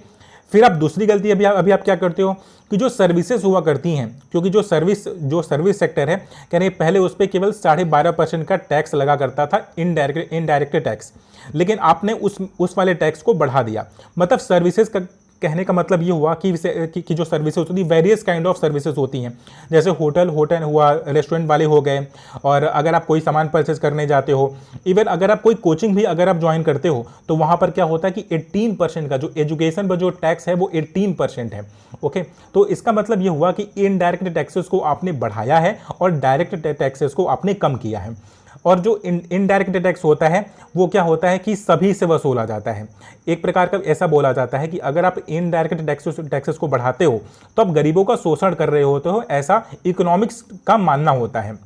फिर आप दूसरी गलती अभी आप क्या करते हो कि जो सर्विसेज हुआ करती हैं, क्योंकि जो सर्विस सेक्टर है, कह रहे पहले उस पर केवल 12.5% का टैक्स लगा करता था, इनडायरेक्ट टैक्स, लेकिन आपने उस वाले टैक्स को बढ़ा दिया। मतलब सर्विसेज का कहने का मतलब ये हुआ कि जो सर्विसेज होती है, वेरियस काइंड ऑफ सर्विसेज होती हैं, जैसे होटल हुआ, रेस्टोरेंट वाले हो गए, और अगर आप कोई सामान परचेज करने जाते हो, इवन अगर आप कोई कोचिंग भी अगर आप ज्वाइन करते हो, तो वहाँ पर क्या होता है कि 18% का जो एजुकेशन पर जो टैक्स है वो 18% है। ओके, तो इसका मतलब ये हुआ कि इनडायरेक्ट टैक्सेस को आपने बढ़ाया है और डायरेक्ट टैक्सेस को आपने कम किया है। और जो इनडायरेक्ट टैक्स होता है वो क्या होता है कि सभी से वसूला जाता है। एक प्रकार का ऐसा बोला जाता है कि अगर आप इनडायरेक्ट टैक्सेस को बढ़ाते हो तो आप गरीबों का शोषण कर रहे होते हो, ऐसा इकोनॉमिक्स का मानना होता है।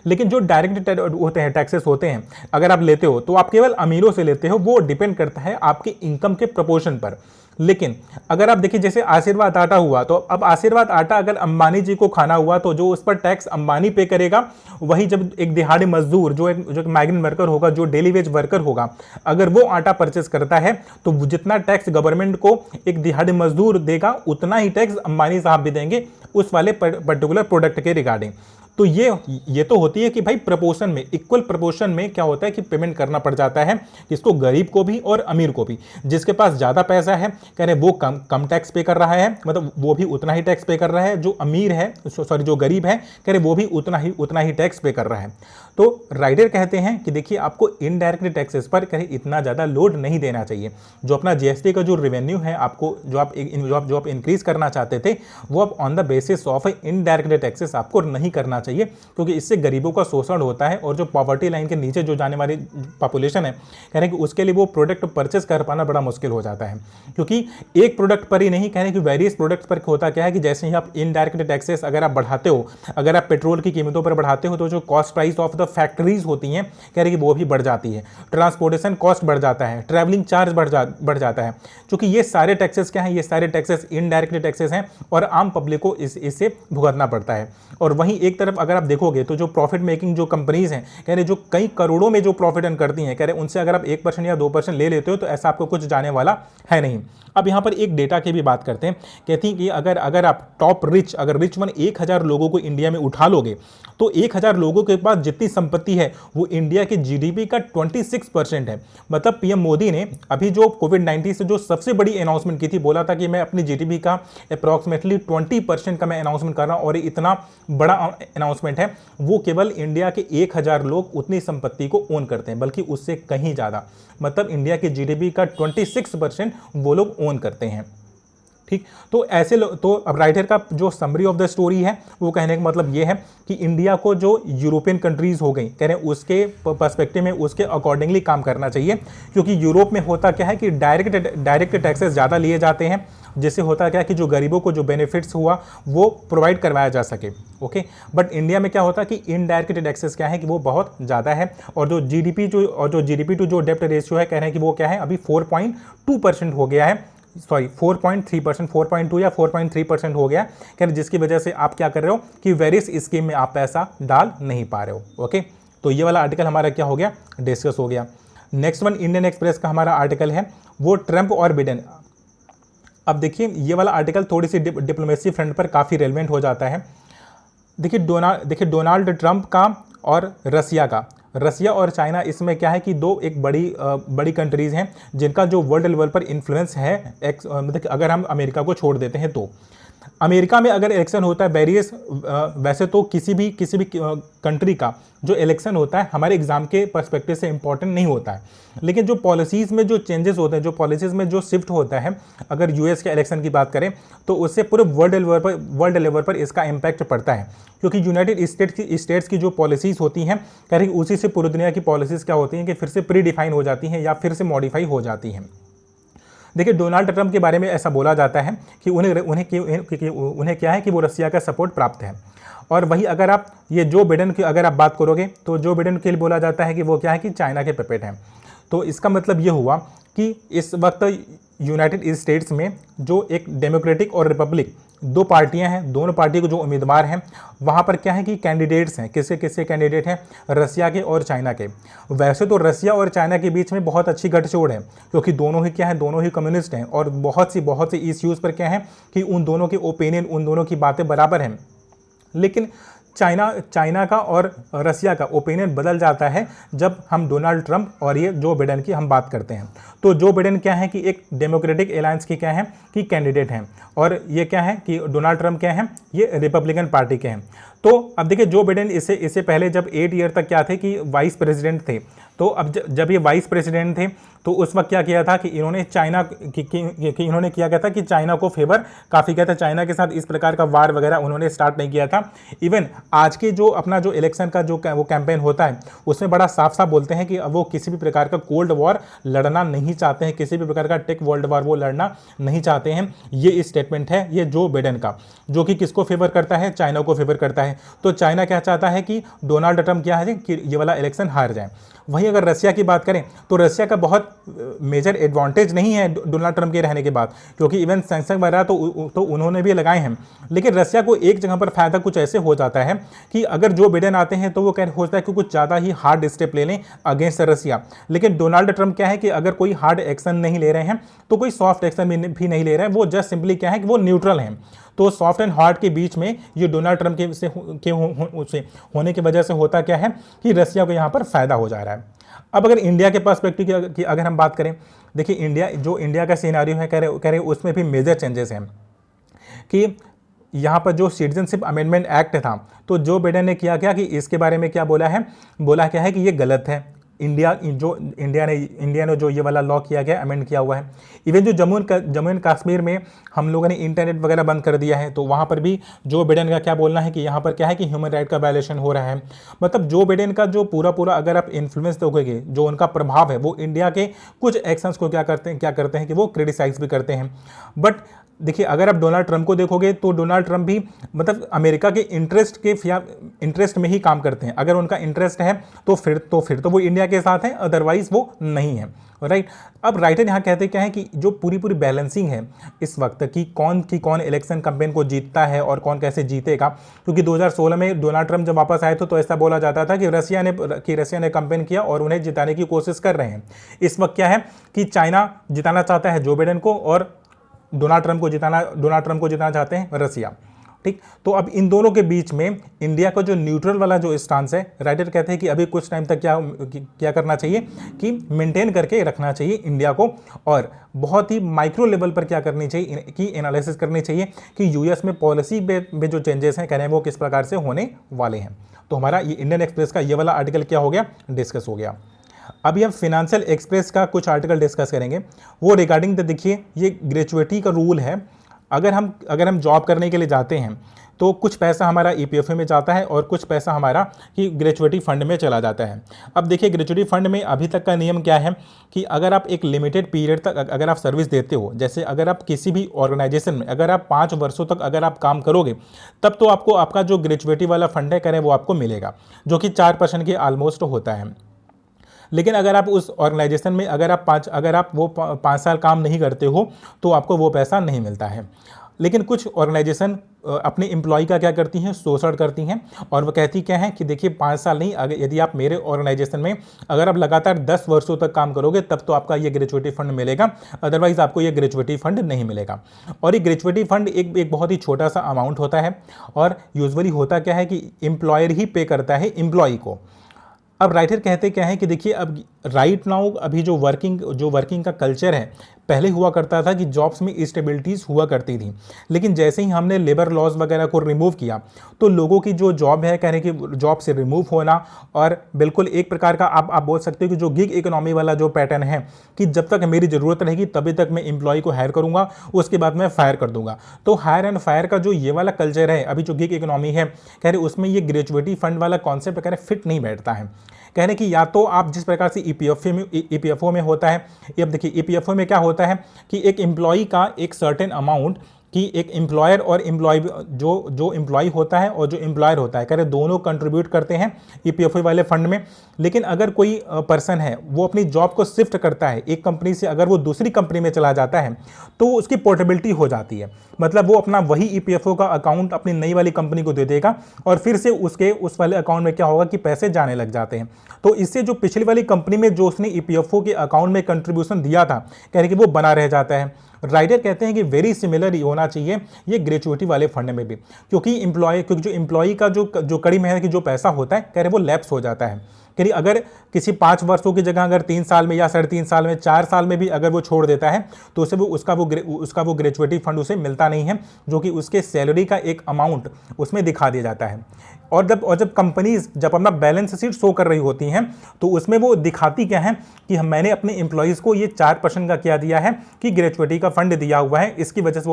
लेकिन जो डायरेक्ट होते हैं, टैक्सेस होते हैं, अगर आप लेते हो तो आप केवल अमीरों से लेते हो, वो डिपेंड करता है आपके इनकम के प्रोपोर्शन पर। लेकिन अगर आप देखिए, जैसे आशीर्वाद आटा हुआ, तो अब आशीर्वाद आटा अगर अंबानी जी को खाना हुआ तो जो उस पर टैक्स अंबानी पे करेगा, वही जब एक दिहाड़ी मजदूर जो एक माइग्रेंट वर्कर होगा, जो डेली वेज वर्कर होगा, अगर वो आटा परचेस करता है तो जितना टैक्स गवर्नमेंट को एक दिहाड़ी मजदूर देगा, उतना ही टैक्स अंबानी साहब भी देंगे उस वाले पर्टिकुलर प्रोडक्ट के रिगार्डिंग। तो ये तो होती है कि भाई प्रपोर्शन में, इक्वल प्रपोर्शन में क्या होता है कि पेमेंट करना पड़ जाता है किसको, गरीब को भी और अमीर को भी। जिसके पास ज़्यादा पैसा है, कह रहे वो कम टैक्स पे कर रहा है, मतलब वो भी उतना ही टैक्स पे कर रहा है। जो अमीर है, सॉरी जो गरीब है, कह रहे वो भी उतना ही टैक्स पे कर रहा है। तो राइडर कहते हैं कि देखिए, आपको इनडायरेक्ट टैक्सेस पर कहीं इतना ज़्यादा लोड नहीं देना चाहिए। जो अपना जीएसटी का जो रेवेन्यू है, आपको जो आप इंक्रीज करना चाहते थे, वो आप on the basis of indirect taxes आपको नहीं करना चाहिए, क्योंकि इससे गरीबों का शोषण होता है। और जो पॉवर्टी लाइन के नीचे जो जाने वाली पॉपुलेशन है, कह रहे हैं कि उसके लिए वो प्रोडक्ट परचेस कर पाना बड़ा मुश्किल हो जाता है। क्योंकि एक प्रोडक्ट पर ही नहीं, कह रहे हैं कि वेरियस प्रोडक्ट्स पर होता क्या है कि जैसे ही आप इनडायरेक्ट टैक्सेस अगर आप बढ़ाते हो, अगर आप पेट्रोल की कीमतों पर बढ़ाते हो, तो जो cost price of the factories होती हैं, कह रहे कि वो भी बढ़ जाती है, ट्रांसपोर्टेशन कॉस्ट बढ़ जाता है, ट्रैवलिंग चार्ज बढ़ जाता है। क्योंकि ये सारे टैक्सेस क्या हैं, ये सारे टैक्सेस इनडायरेक्ट टैक्सेस हैं और आम पब्लिक को इससे भुगतना पड़ता है। और वहीं एक तरफ अगर आप देखोगे तो जो प्रॉफिट मेकिंग जो कंपनीज हैं, कह रहे जो कई करोड़ों में जो प्रॉफिट अर्न करती हैं, कह रहे उनसे अगर आप 1% या 2% ले लेते हो तो ऐसा आपको कुछ जाने वाला है नहीं। अब यहाँ पर एक डेटा की भी बात करते हैं। कहती हैं कि अगर आप अगर रिच वन 1000 लोगों को इंडिया में उठा लोगे, तो 1000 लोगों के पास जितनी संपत्ति है वो इंडिया के जीडीपी का 26% है। मतलब पीएम मोदी ने अभी जो कोविड-19 से जो सबसे बड़ी अनाउंसमेंट की थी, बोला था कि मैं अपनी जीडीपी का अप्रॉक्सीमेटली 20% का मैं अनाउंसमेंट कर रहा हूँ, और इतना बड़ा अनाउंसमेंट है। वो केवल इंडिया के 1000 लोग उतनी संपत्ति को ओन करते हैं, बल्कि उससे कहीं ज़्यादा। मतलब इंडिया के जीडीपी का 26% वो लोग ओन करते हैं। ठीक, तो ऐसे तो अब राइटर का जो समरी ऑफ द स्टोरी है, वो कहने का मतलब ये है कि इंडिया को जो यूरोपियन कंट्रीज हो गई, कह रहे हैं उसके पर्सपेक्टिव में उसके अकॉर्डिंगली काम करना चाहिए। क्योंकि यूरोप में होता क्या है कि डायरेक्ट टैक्सेस ज़्यादा लिए जाते हैं, जिससे होता क्या है कि जो गरीबों को जो बेनिफिट्स हुआ वो प्रोवाइड करवाया जा सके। ओके, बट इंडिया में क्या होता है कि इनडायरेक्ट टैक्सेस क्या है कि वो बहुत ज़्यादा है। और जो जीडीपी टू जो डेप्ट रेशियो है, कह रहे हैं कि वो क्या है, अभी 4.2% हो गया है, सॉरी 4.3%, 4.2 या 4.3% हो गया, कह रहे जिसकी वजह से आप क्या कर रहे हो कि वेरियस स्कीम में आप पैसा डाल नहीं पा रहे हो। ओके, तो ये वाला आर्टिकल हमारा क्या हो गया, डिस्कस हो गया। नेक्स्ट वन इंडियन एक्सप्रेस का हमारा आर्टिकल है, वो ट्रंप और बिडेन। अब देखिए, ये वाला आर्टिकल थोड़ी सी डिप्लोमेसी फ्रंट पर काफ़ी रेलेवेंट हो जाता है। देखिए डोनाल्ड ट्रंप का और रसिया और चाइना, इसमें क्या है कि दो एक बड़ी कंट्रीज़ हैं जिनका जो वर्ल्ड लेवल पर इन्फ्लुएंस है, मतलब अगर हम अमेरिका को छोड़ देते हैं तो। अमेरिका में अगर इलेक्शन होता है वेरियस, वैसे तो किसी भी कंट्री का जो इलेक्शन होता है हमारे एग्जाम के पर्सपेक्टिव से इंपॉर्टेंट नहीं होता है, लेकिन जो पॉलिसीज़ में जो चेंजेस होते हैं, जो पॉलिसीज़ में जो शिफ्ट होता है, अगर यूएस के इलेक्शन की बात करें तो उससे पूरे वर्ल्ड लेवल पर इसका इम्पैक्ट पड़ता है, क्योंकि यूनाइटेड स्टेट्स की जो पॉलिसीज़ होती हैं कहीं उसी से पूरी दुनिया की पॉलिसीज़ क्या होती हैं कि फिर से प्री डिफाइन हो जाती हैं या फिर से मॉडिफाई हो जाती हैं। देखिए, डोनाल्ड ट्रंप के बारे में ऐसा बोला जाता है कि उन्हें क्या है कि वो रसिया का सपोर्ट प्राप्त है। और वही अगर आप ये जो बिडेन की अगर आप बात करोगे तो जो बिडेन के लिए बोला जाता है कि वो क्या है कि चाइना के पपेट हैं। तो इसका मतलब ये हुआ कि इस वक्त यूनाइटेड स्टेट्स में जो एक डेमोक्रेटिक और रिपब्लिक दो पार्टियां हैं, दोनों पार्टी के जो उम्मीदवार हैं वहाँ पर क्या है कि कैंडिडेट्स हैं, किसके किसके कैंडिडेट हैं, रसिया के और चाइना के। वैसे तो रसिया और चाइना के बीच में बहुत अच्छी गठजोड़ है, क्योंकि दोनों ही क्या है, दोनों ही कम्युनिस्ट हैं और बहुत सी इश्यूज़ पर क्या है कि उन दोनों के ओपिनियन, उन दोनों की बातें बराबर हैं। लेकिन चाइना का और रसिया का ओपिनियन बदल जाता है जब हम डोनाल्ड ट्रंप और ये जो बिडेन की हम बात करते हैं। तो जो बिडेन क्या है कि एक डेमोक्रेटिक अलायंस की क्या है कि कैंडिडेट हैं, और ये क्या है कि डोनाल्ड ट्रंप क्या है, ये रिपब्लिकन पार्टी के हैं। तो अब देखिए, जो बिडेन इससे पहले जब 8 ईयर तक क्या थे कि वाइस प्रेसिडेंट थे, तो अब जब ये वाइस प्रेसिडेंट थे तो उस वक्त क्या किया था कि इन्होंने इन्होंने किया गया था कि चाइना को फेवर काफ़ी किया था, चाइना के साथ इस प्रकार का वार वगैरह उन्होंने स्टार्ट नहीं किया था। इवन आज के जो अपना जो इलेक्शन का जो वो कैंपेन होता है उसमें बड़ा साफ साफ बोलते हैं कि अब वो किसी भी प्रकार का कोल्ड वॉर लड़ना नहीं चाहते हैं, किसी भी प्रकार का टेक वर्ल्ड वॉर वो लड़ना नहीं चाहते हैं। ये स्टेटमेंट है ये जो बिडेन का, जो कि किसको फेवर करता है, चाइना को फेवर करता है। तो चाइना क्या चाहता है कि डोनाल्ड ट्रंप क्या है कि ये वाला इलेक्शन हार जाए। वहीं अगर रसिया की बात करें तो रसिया का बहुत मेजर एडवांटेज नहीं है डोनाल्ड ट्रंप के रहने के बाद, क्योंकि इवन सैमसंग वगैरह तो उन्होंने भी लगाए हैं। लेकिन रसिया को एक जगह पर फायदा कुछ ऐसे हो जाता है कि अगर जो बिडेन आते हैं तो वो क्या होता है कि कुछ ज़्यादा ही हार्ड स्टेप ले लें अगेंस्ट रसिया। लेकिन डोनाल्ड ट्रंप क्या है कि अगर कोई हार्ड एक्शन नहीं ले रहे हैं तो कोई सॉफ्ट एक्शन भी नहीं ले रहे हैं, वो जस्ट सिंपली क्या है कि वो न्यूट्रल हैं। तो सॉफ्ट एंड हार्ड के बीच में ये डोनाल्ड ट्रंप के होने की वजह से होता क्या है कि रसिया को यहाँ पर फायदा हो जा रहा है। अब अगर इंडिया के पर्सपेक्टिव की अगर हम बात करें, देखिए इंडिया का सिनेरियो है कह रहे उसमें भी मेजर चेंजेस हैं कि यहाँ पर जो सिटीजनशिप अमेंडमेंट एक्ट था, तो जो बिडेन ने किया कि इसके बारे में क्या बोला क्या है कि ये गलत है। इंडिया ने जो ये वाला लॉ किया गया, अमेंड किया हुआ है। इवन जो जम्मू एंड कश्मीर में हम लोगों ने इंटरनेट वगैरह बंद कर दिया है, तो वहाँ पर भी जो बिडेन का क्या बोलना है कि यहाँ पर क्या है कि ह्यूमन राइट का वायलेशन हो रहा है। मतलब जो बिडेन का जो पूरा अगर आप इन्फ्लुएंस दोगे, जो उनका प्रभाव है, वो इंडिया के कुछ एक्शंस को क्या करते हैं कि वो क्रिटिसाइज भी करते हैं। बट देखिए, अगर आप डोनाल्ड ट्रंप को देखोगे तो डोनाल्ड ट्रंप भी मतलब अमेरिका के इंटरेस्ट में ही काम करते हैं। अगर उनका इंटरेस्ट है तो फिर तो वो इंडिया के साथ हैं, अदरवाइज वो नहीं है, राइट। अब राइटर यहाँ कहते क्या है कि जो पूरी पूरी है इस वक्त कि कौन इलेक्शन कैंपेन को जीतता है और कौन कैसे जीतेगा, क्योंकि 2016 में डोनाल्ड ट्रंप जब वापस आए थे तो ऐसा बोला जाता था कि रसिया ने कैंपेन किया और उन्हें जिताने की कोशिश कर रहे हैं। इस वक्त क्या है कि चाइना जिताना चाहता है जो बिडेन को और डोनाल्ड ट्रंप को जिताना चाहते हैं रसिया, ठीक। तो अब इन दोनों के बीच में इंडिया का जो न्यूट्रल वाला जो स्टांस है, राइटर कहते हैं कि अभी कुछ टाइम तक क्या करना चाहिए कि मेंटेन करके रखना चाहिए इंडिया को, और बहुत ही माइक्रो लेवल पर क्या करनी चाहिए कि एनालिसिस करनी चाहिए कि यूएस में पॉलिसी में जो चेंजेस हैं कह रहे हैं वो किस प्रकार से होने वाले हैं। तो हमारा ये इंडियन एक्सप्रेस का ये वाला आर्टिकल क्या हो गया, डिस्कस हो गया। अभी हम फिनेंशियल एक्सप्रेस का कुछ आर्टिकल डिस्कस करेंगे, वो रिगार्डिंग देखिए ये ग्रेजुएटी का रूल है। अगर हम जॉब करने के लिए जाते हैं तो कुछ पैसा हमारा ईपीएफओ में जाता है और कुछ पैसा हमारा कि ग्रेजुएटी फंड में चला जाता है। अब देखिए, ग्रेजुएटी फंड में अभी तक का नियम क्या है कि अगर आप एक लिमिटेड पीरियड तक अगर आप सर्विस देते हो, जैसे अगर आप किसी भी ऑर्गेनाइजेशन में अगर आप 5 वर्षों तक अगर आप काम करोगे, तब तो आपको आपका जो ग्रेजुएटी वाला फंड है करें वो आपको मिलेगा, जो कि 4% के ऑलमोस्ट होता है। लेकिन अगर आप उस ऑर्गेनाइजेशन में अगर आप वो 5 साल काम नहीं करते हो तो आपको वो पैसा नहीं मिलता है। लेकिन कुछ ऑर्गेनाइजेशन अपने एम्प्लॉय का क्या करती हैं, शोषण करती हैं, और वो कहती क्या है कि देखिए 5 साल नहीं, अगर यदि आप मेरे ऑर्गेनाइजेशन में अगर आप लगातार 10 वर्षों तक काम करोगे तब तो आपका ये ग्रेजुएटी फंड मिलेगा, अदरवाइज आपको ये ग्रेजुएटी फंड नहीं मिलेगा। और ये ग्रेजुएटी फंड एक बहुत ही छोटा सा अमाउंट होता है, और यूजुअली होता क्या है कि एम्प्लॉयर ही पे करता है एम्प्लॉय को। अब राइटर कहते क्या है कि देखिए, अब राइट नाउ अभी जो वर्किंग का कल्चर है, पहले हुआ करता था कि जॉब्स में इंस्टेबिलिटीज़ हुआ करती थी, लेकिन जैसे ही हमने लेबर लॉज वगैरह को रिमूव किया तो लोगों की जो जॉब है, कहने की जॉब से रिमूव होना, और बिल्कुल एक प्रकार का आप बोल सकते हो कि जो गिग इकोनॉमी वाला जो पैटर्न है कि जब तक मेरी ज़रूरत रहेगी तभी तक मैं एम्प्लॉय को हायर करूंगा, उसके बाद मैं फायर कर दूंगा। तो हायर एंड फायर का जो ये वाला कल्चर है अभी जो गिग इकोनॉमी है, कह रहे उसमें ये ग्रेजुएटी फंड वाला कॉन्सेप्ट कह रहे फिट नहीं बैठता है। कह रहे कि या तो आप जिस प्रकार से ईपीएफओ में होता है, अब देखिए ईपीएफओ में क्या होता है कि एक एम्प्लॉय का एक सर्टेन अमाउंट, कि एक एम्प्लॉयर और एम्प्लॉय जो एम्प्लॉय होता है और जो एम्प्लॉयर होता है, कह रहे दोनों कंट्रीब्यूट करते हैं ईपीएफओ वाले फंड में। लेकिन अगर कोई पर्सन है वो अपनी जॉब को शिफ्ट करता है एक कंपनी से, अगर वो दूसरी कंपनी में चला जाता है तो उसकी पोर्टेबिलिटी हो जाती है, मतलब वो अपना वही ईपीएफओ का अकाउंट अपनी नई वाली कंपनी को दे देगा और फिर से उस वाले अकाउंट में क्या होगा कि पैसे जाने लग जाते हैं। तो इससे जो पिछली वाली कंपनी में जो उसने ईपीएफओ के अकाउंट में कंट्रीब्यूशन दिया था, कह रहे कि वो बना रह जाता है। राइटर कहते हैं कि वेरी सिमिलर ही होना चाहिए ये ग्रेचुइटी वाले फंड में भी, क्योंकि जो एम्प्लॉय का जो कड़ी मेहनत की जो पैसा होता है, कह रहे वो लैप्स हो जाता है। कह अगर किसी 5 वर्षों की जगह अगर 3 साल में या 3.5 साल में 4 साल में भी अगर वो छोड़ देता है तो उसे उसका वो ग्रेचुइटी फंड उसे मिलता नहीं है, जो कि उसके सैलरी का एक अमाउंट उसमें दिखा दिया जाता है। और जब कंपनीज जब अपना बैलेंस शीट शो कर रही होती हैं तो उसमें वो दिखाती क्या है कि मैंने अपने एम्प्लॉयज़ को ये 4% का क्या दिया है कि ग्रेचुइटी का फंड दिया हुआ है, इसकी वजह से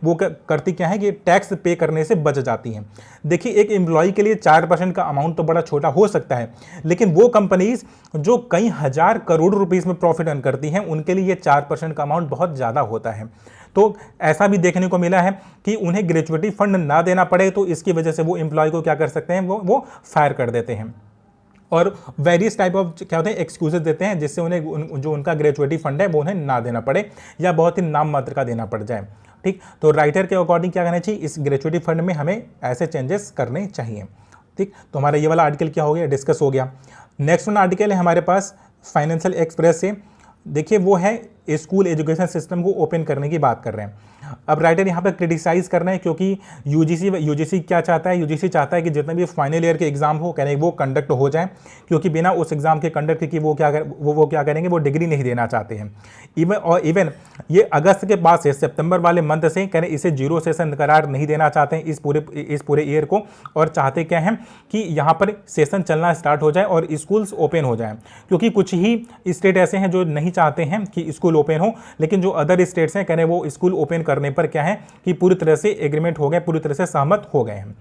वो करती क्या है कि टैक्स पे करने से बच जाती हैं। देखिए एक एम्प्लॉय के लिए 4% का अमाउंट तो बड़ा छोटा हो सकता है, लेकिन वो कंपनीज जो कई हजार करोड़ रुपीस में प्रॉफिट अर्न करती हैं उनके लिए ये 4% का अमाउंट बहुत ज़्यादा होता है। तो ऐसा भी देखने को मिला है कि उन्हें ग्रेचुइटी फंड ना देना पड़े तो इसकी वजह से वो एम्प्लॉय को क्या कर सकते हैं, वो फायर कर देते हैं और वेरियस टाइप ऑफ क्या होते हैं एक्सक्यूजेस देते हैं, जिससे उन्हें जो उनका ग्रेचुइटी फंड है वो उन्हें ना देना पड़े या बहुत ही नाम मात्र का देना पड़ जाए। ठीक, तो राइटर के अकॉर्डिंग क्या करना चाहिए, इस ग्रेचुइटी फंड में हमें ऐसे चेंजेस करने चाहिए। ठीक, तो हमारा ये वाला आर्टिकल क्या हो गया, डिस्कस हो गया। नेक्स्ट वन आर्टिकल है हमारे पास फाइनेंशियल एक्सप्रेस से। देखिए वो है स्कूल एजुकेशन सिस्टम को ओपन करने की बात कर रहे हैं। अब राइटर यहाँ पर क्रिटिसाइज कर रहे हैं क्योंकि यूजीसी क्या चाहता है, यूजीसी चाहता है कि जितने भी फाइनल ईयर के एग्जाम हो कह रहे हैं वो कंडक्ट हो जाए, क्योंकि बिना उस एग्जाम के कंडक्ट की वो क्या करेंगे, वो डिग्री नहीं देना चाहते हैं। इवन ये अगस्त के बाद से सितंबर वाले मंथ से कह रहे हैं इसे 0 सेशन करार नहीं देना चाहते हैं इस पूरे ईयर को, और चाहते क्या हैं कि यहाँ पर सेशन चलना स्टार्ट हो जाए और स्कूल्स ओपन हो जाए, क्योंकि कुछ ही स्टेट ऐसे हैं जो नहीं चाहते हैं कि स्कूल ओपन हो, लेकिन जो अदर स्टेट्स हैं कह रहे हैं वो स्कूल ओपन करने पर क्या है कि पूरी तरह से एग्रीमेंट हो गए, पूरी तरह से सहमत हो गए हैं।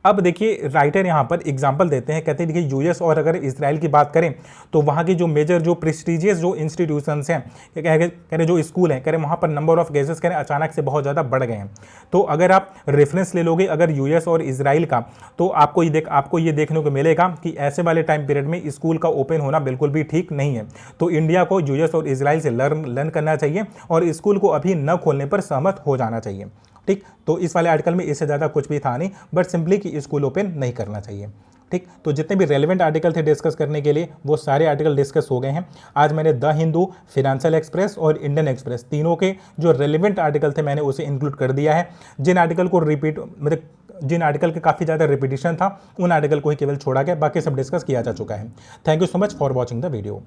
अब देखिए राइटर यहाँ पर एग्जांपल देते हैं, कहते हैं देखिए यूएस और अगर इजराइल की बात करें तो वहाँ की जो मेजर जो प्रेस्टिजियस जो इंस्टीट्यूशंस हैं, कह रहे जो स्कूल हैं, कह रहे वहाँ पर नंबर ऑफ केसेस कह रहे अचानक से बहुत ज़्यादा बढ़ गए हैं। तो अगर आप रेफरेंस ले लोगे अगर यूएस और इजराइल का, तो आपको ये देखने को मिलेगा कि ऐसे वाले टाइम पीरियड में स्कूल का ओपन होना बिल्कुल भी ठीक नहीं है। तो इंडिया को यूएस और इजराइल से लर्न करना चाहिए और स्कूल को अभी न खोलने पर सहमत हो जाना चाहिए। ठीक, तो इस वाले आर्टिकल में इससे ज़्यादा कुछ भी था नहीं, बट सिंपली कि स्कूल ओपन नहीं करना चाहिए। ठीक, तो जितने भी रेलेवेंट आर्टिकल थे डिस्कस करने के लिए वो सारे आर्टिकल डिस्कस हो गए हैं। आज मैंने द हिंदू, फाइनेंशियल एक्सप्रेस और इंडियन एक्सप्रेस तीनों के जो रेलेवेंट आर्टिकल थे मैंने उसे इंक्लूड कर दिया है। जिन आर्टिकल के काफ़ी ज़्यादा रिपीटिशन था उन आर्टिकल को ही केवल छोड़ा गया, बाकी सब डिस्कस किया जा चुका है। Thank you so much for watching the video.